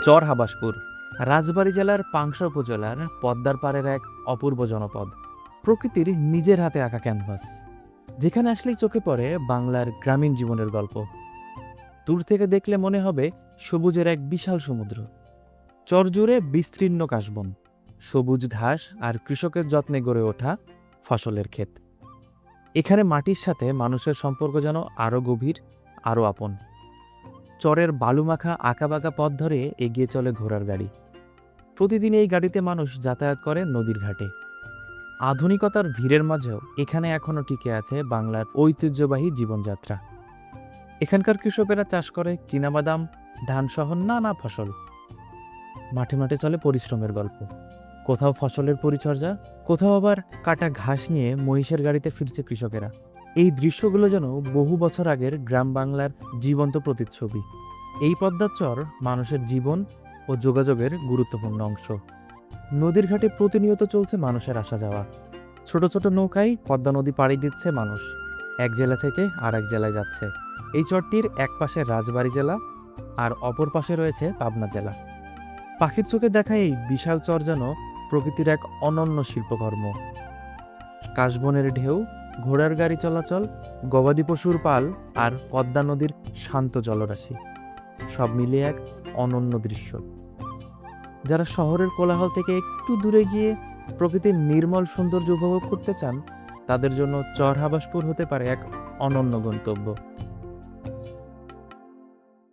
চর হাবাসপুর রাজবাড়ী জেলার পাংশা উপজেলার পদ্মার পাড়ের এক অপূর্ব জনপদ। প্রকৃতির নিজের হাতে আঁকা ক্যানভাস, যেখানে আসলেই চোখে পড়ে বাংলার গ্রামীণ জীবনের গল্প। দূর থেকে দেখলে মনে হবে সবুজের এক বিশাল সমুদ্র। চর জুড়ে বিস্তীর্ণ কাশবন, সবুজ ঘাস আর কৃষকের যত্নে গড়ে ওঠা ফসলের ক্ষেত। এখানে মাটির সাথে মানুষের সম্পর্ক যেন আরও গভীর, আরও আপন। চরের বালুমাখা আঁকাবাঁকা পথ ধরে এগিয়ে চলে ঘোড়ার গাড়ি। প্রতিদিন এই গাড়িতে মানুষ যাতায়াত করে নদীর ঘাটে। আধুনিকতার ভিড়ের মাঝেও এখানে এখনও টিকে আছে বাংলার ঐতিহ্যবাহী জীবনযাত্রা। এখানকার কৃষকেরা চাষ করে চীনাবাদাম, ধানসহ নানা ফসল। মাঠে মাঠে চলে পরিশ্রমের গল্প। কোথাও ফসলের পরিচর্যা, কোথাও আবার কাটা ঘাস নিয়ে মহিষের গাড়িতে ফিরছে কৃষকেরা। এই দৃশ্যগুলো যেন বহু বছর আগের গ্রাম বাংলার জীবন্ত প্রতিচ্ছবি। এই পদ্মার চর মানুষের জীবন ও যোগাযোগের গুরুত্বপূর্ণ অংশ। নদীর ঘাটে প্রতিনিয়ত চলছে মানুষের আসা যাওয়া। ছোট ছোট নৌকায় পদ্মা নদী পাড়ি দিচ্ছে মানুষ, এক জেলা থেকে আর এক জেলায় যাচ্ছে। এই চরটির এক পাশে রাজবাড়ী জেলা আর অপর পাশে রয়েছে পাবনা জেলা। পাখির চোখে দেখা এই বিশাল চর যেন প্রকৃতির এক অনন্য শিল্পকর্ম। কাশবনের ঢেউ, ঘোড়ার গাড়ি চলাচল, গবাদি পশুর পাল আর পদ্মা নদীর শান্ত জলরাশি, সব মিলিয়ে এক অনন্য দৃশ্য। যারা শহরের কোলাহল থেকে একটু দূরে গিয়ে প্রকৃতির নির্মল সৌন্দর্য উপভোগ করতে চান, তাদের জন্য চর হাবাসপুর হতে পারে এক অনন্য গন্তব্য।